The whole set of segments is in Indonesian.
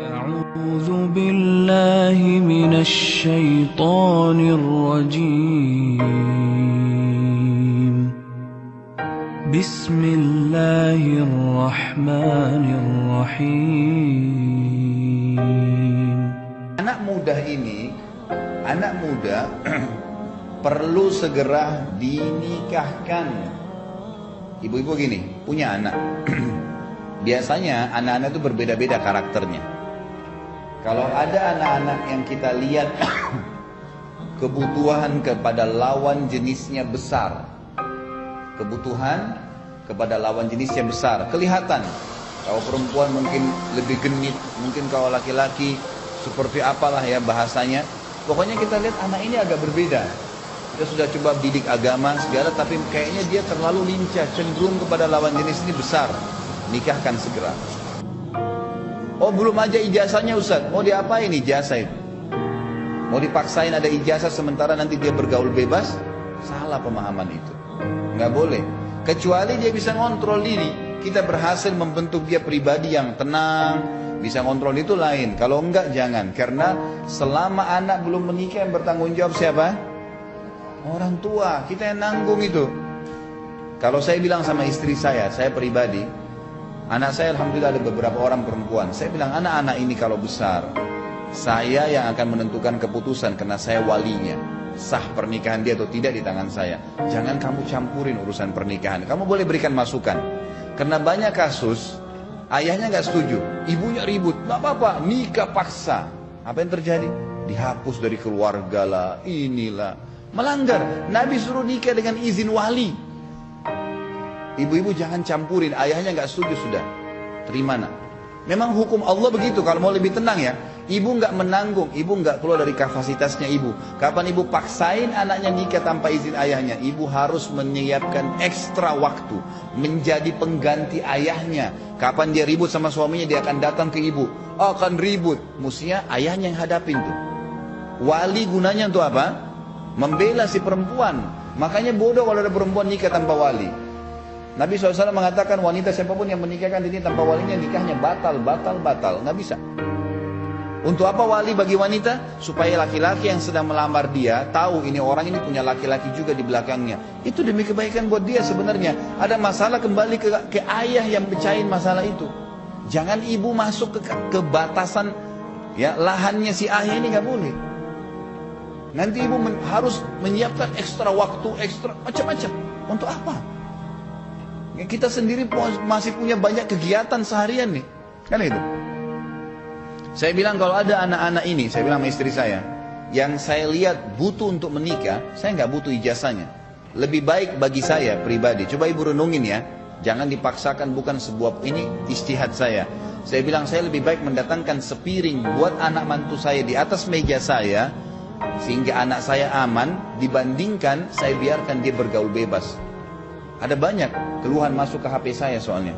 أعوذ بالله من الشيطان الرجيم. بسم الله الرحمن الرحيم. Anak muda perlu segera dinikahkan. Ibu-ibu gini, punya anak. Biasanya anak-anak itu berbeda-beda karakternya. Kalau ada anak-anak yang kita lihat kebutuhan kepada lawan jenisnya besar, kebutuhan kepada lawan jenisnya besar, kelihatan. Kalau perempuan mungkin lebih genit, mungkin kalau laki-laki seperti apalah ya bahasanya. Pokoknya kita lihat anak ini agak berbeda. Kita sudah coba didik agama segala, tapi kayaknya dia terlalu lincah, cenderung kepada lawan jenis ini besar. Nikahkan segera. Oh, belum aja ijazahnya Ustaz, mau diapain ijazah itu? Mau dipaksain ada ijazah sementara nanti dia bergaul bebas? Salah pemahaman itu. Nggak boleh. Kecuali dia bisa ngontrol diri. Kita berhasil membentuk dia pribadi yang tenang, bisa ngontrol, itu lain. Kalau enggak jangan. Karena selama anak belum menikah yang bertanggung jawab siapa? Orang tua. Kita yang nanggung itu. Kalau saya bilang sama istri saya pribadi, anak saya alhamdulillah ada beberapa orang perempuan. Saya bilang anak-anak ini kalau besar, saya yang akan menentukan keputusan karena saya walinya. Sah pernikahan dia atau tidak di tangan saya. Jangan kamu campurin urusan pernikahan. Kamu boleh berikan masukan. Karena banyak kasus ayahnya nggak setuju, ibunya ribut, nggak apa-apa, nikah paksa. Apa yang terjadi? Dihapus dari keluarga lah, inilah. Melanggar. Nabi suruh nikah dengan izin wali. Ibu-ibu jangan campurin, ayahnya nggak setuju sudah. Terima nak. Memang hukum Allah begitu. Kalau mau lebih tenang ya, ibu nggak menanggung, ibu nggak keluar dari kapasitasnya ibu. Kapan ibu paksain anaknya nikah tanpa izin ayahnya, ibu harus menyiapkan ekstra waktu, menjadi pengganti ayahnya. Kapan dia ribut sama suaminya, dia akan datang ke ibu, akan ribut. Mestinya ayahnya yang hadapin tuh. Wali gunanya untuk apa? Membela si perempuan. Makanya bodoh kalau ada perempuan nikah tanpa wali. Nabi SAW mengatakan wanita siapapun yang menikahkan diri tanpa walinya, nikahnya batal. Nggak bisa. Untuk apa wali bagi wanita? Supaya laki-laki yang sedang melamar dia tahu ini orang ini punya laki-laki juga di belakangnya. Itu demi kebaikan buat dia sebenarnya. Ada masalah kembali ke ayah yang pecahin masalah itu. Jangan ibu masuk ke batasan ya lahannya si ayah ini, nggak boleh. Nanti ibu harus menyiapkan ekstra waktu, ekstra macam-macam. Untuk apa? Ya, kita sendiri masih punya banyak kegiatan seharian nih. Kan itu. Saya bilang kalau ada anak-anak ini, saya bilang sama istri saya, yang saya lihat butuh untuk menikah, saya nggak butuh ijazahnya. Lebih baik bagi saya pribadi. Coba ibu renungin ya. Jangan dipaksakan, bukan sebuah ini istihad saya. Saya bilang saya lebih baik mendatangkan sepiring buat anak mantu saya di atas meja saya, sehingga anak saya aman, dibandingkan saya biarkan dia bergaul bebas. Ada banyak keluhan masuk ke HP saya soalnya.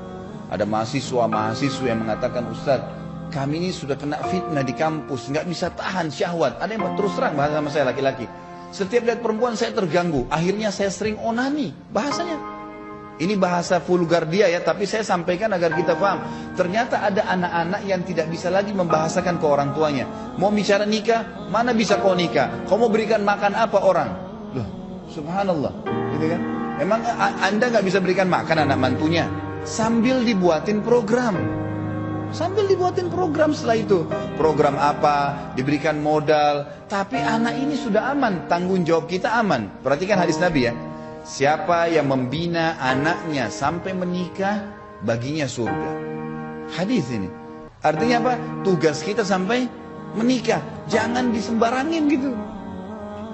Ada mahasiswa yang mengatakan, Ustaz, kami ini sudah kena fitnah di kampus, nggak bisa tahan syahwat. Ada yang terus terang bahasa sama saya laki-laki. Setiap lihat perempuan saya terganggu, akhirnya saya sering onani. Bahasanya, ini bahasa vulgar dia ya, tapi saya sampaikan agar kita paham. Ternyata ada anak-anak yang tidak bisa lagi membahasakan ke orang tuanya. Mau bicara nikah, mana bisa kau nikah? Kau mau berikan makan apa orang? Loh, subhanallah, gitu kan? Emang anda nggak bisa berikan makan anak mantunya? Sambil dibuatin program. Setelah itu program apa, diberikan modal. Tapi anak ini sudah aman, tanggung jawab kita aman. Perhatikan hadis Nabi ya. Siapa yang membina anaknya sampai menikah, baginya surga. Hadis ini artinya apa? Tugas kita sampai menikah. Jangan disembarangin gitu.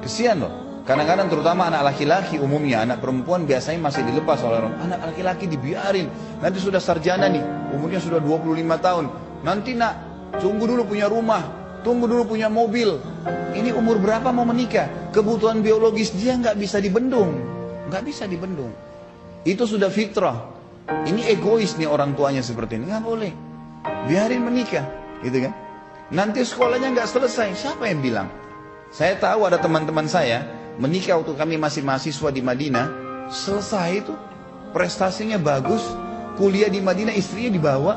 Kesian loh. Kadang-kadang terutama anak laki-laki umumnya, anak perempuan biasanya masih dilepas oleh orang. Anak laki-laki dibiarin. Nanti sudah sarjana nih, umurnya sudah 25 tahun. Nanti nak, tunggu dulu punya rumah, tunggu dulu punya mobil. Ini umur berapa mau menikah? Kebutuhan biologis dia nggak bisa dibendung. Nggak bisa dibendung. Itu sudah fitrah. Ini egois nih orang tuanya seperti ini. Nggak boleh. Biarin menikah, gitu kan? Nanti sekolahnya nggak selesai. Siapa yang bilang? Saya tahu ada teman-teman saya menikah waktu kami masih mahasiswa di Madinah, selesai itu prestasinya bagus, kuliah di Madinah, istrinya dibawa.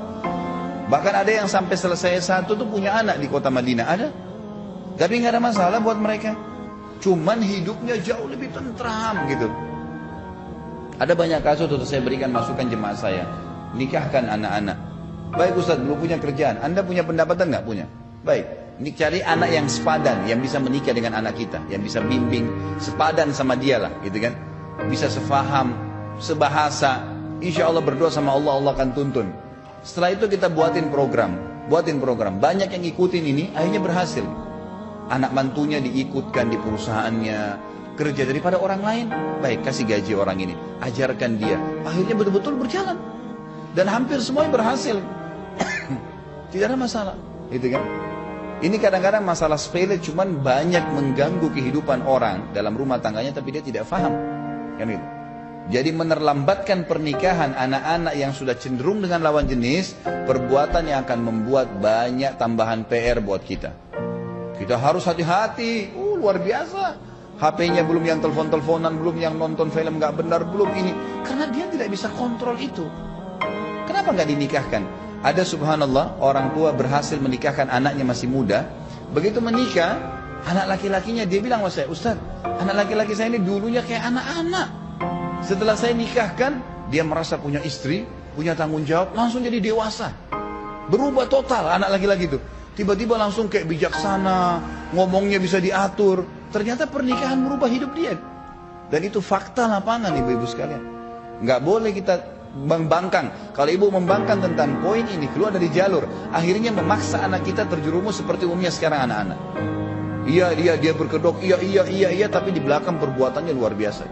Bahkan ada yang sampai selesai S1 tuh punya anak di kota Madinah, ada. Tapi nggak ada masalah buat mereka. Cuman hidupnya jauh lebih tentram gitu. Ada banyak kasus tuh saya berikan masukan jemaah saya. Nikahkan anak-anak. Baik Ustaz, belum punya kerjaan. Anda punya pendapatan nggak? Punya. Baik. Ini cari anak yang sepadan, yang bisa menikah dengan anak kita, yang bisa bimbing, sepadan sama dia lah, gitu kan? Bisa sefaham, sebahasa. Insya Allah berdoa sama Allah, Allah akan tuntun. Setelah itu kita buatin program. Banyak yang ikutin ini, akhirnya berhasil. Anak mantunya diikutkan di perusahaannya, kerja daripada orang lain. Baik, kasih gaji orang ini, ajarkan dia. Akhirnya betul-betul berjalan. Dan hampir semuanya berhasil. Tidak ada masalah, gitu kan? Ini kadang-kadang masalah sepele, cuman banyak mengganggu kehidupan orang dalam rumah tangganya, tapi dia tidak paham, kan gitu. Jadi menerlambatkan pernikahan anak-anak yang sudah cenderung dengan lawan jenis, perbuatan yang akan membuat banyak tambahan PR buat kita. Kita harus hati-hati, luar biasa. HP-nya belum yang telepon-teleponan, belum yang nonton film nggak benar, belum ini, karena dia tidak bisa kontrol itu. Kenapa nggak dinikahkan? Ada subhanallah orang tua berhasil menikahkan anaknya masih muda. Begitu menikah, anak laki-lakinya dia bilang sama saya, Ustaz, anak laki-laki saya ini dulunya kayak anak-anak. Setelah saya nikahkan, dia merasa punya istri, punya tanggung jawab, langsung jadi dewasa. Berubah total anak laki-laki itu. Tiba-tiba langsung kayak bijaksana, ngomongnya bisa diatur. Ternyata pernikahan merubah hidup dia. Dan itu fakta lapangan ibu-ibu sekalian. Nggak boleh kita membangkang. Kalau ibu membangkang tentang poin ini, keluar dari jalur, akhirnya memaksa anak kita terjerumus seperti umumnya sekarang anak-anak. Iya dia berkedok, iya, tapi di belakang perbuatannya luar biasa.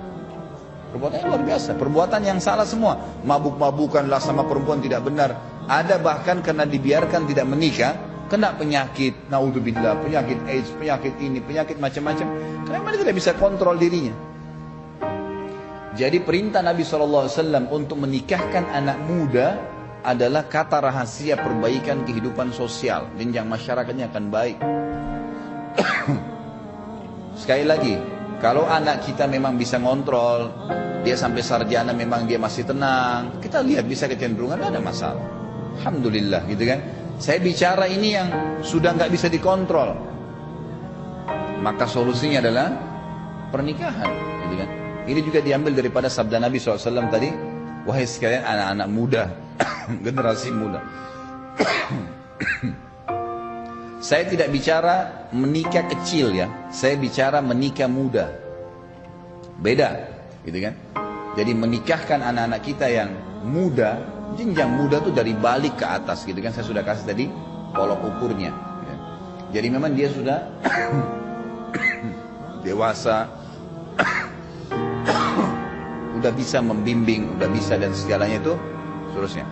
Perbuatannya luar biasa, perbuatan yang salah semua. Mabuk-mabukanlah sama perempuan tidak benar. Ada bahkan karena dibiarkan tidak menikah, kena penyakit, naudzubillah, penyakit AIDS, penyakit ini, penyakit macam-macam. Karena dia tidak bisa kontrol dirinya. Jadi perintah Nabi SAW untuk menikahkan anak muda adalah kata rahasia perbaikan kehidupan sosial. Jenjang masyarakatnya akan baik. Sekali lagi, kalau anak kita memang bisa ngontrol, dia sampai sarjana memang dia masih tenang, kita lihat bisa kecenderungan, tidak ada masalah. Alhamdulillah gitu kan. Saya bicara ini yang sudah nggak bisa dikontrol, maka solusinya adalah pernikahan, gitu kan. Ini juga diambil daripada sabda Nabi SAW tadi, wahai sekalian anak-anak muda, generasi muda. Saya tidak bicara menikah kecil ya, saya bicara menikah muda. Beda, gitu kan. Jadi menikahkan anak-anak kita yang muda, jenjang muda tuh dari balik ke atas, gitu kan. Saya sudah kasih tadi tolok ukurnya. Ya. Jadi memang dia sudah dewasa, udah bisa membimbing, udah bisa dan segalanya itu seterusnya.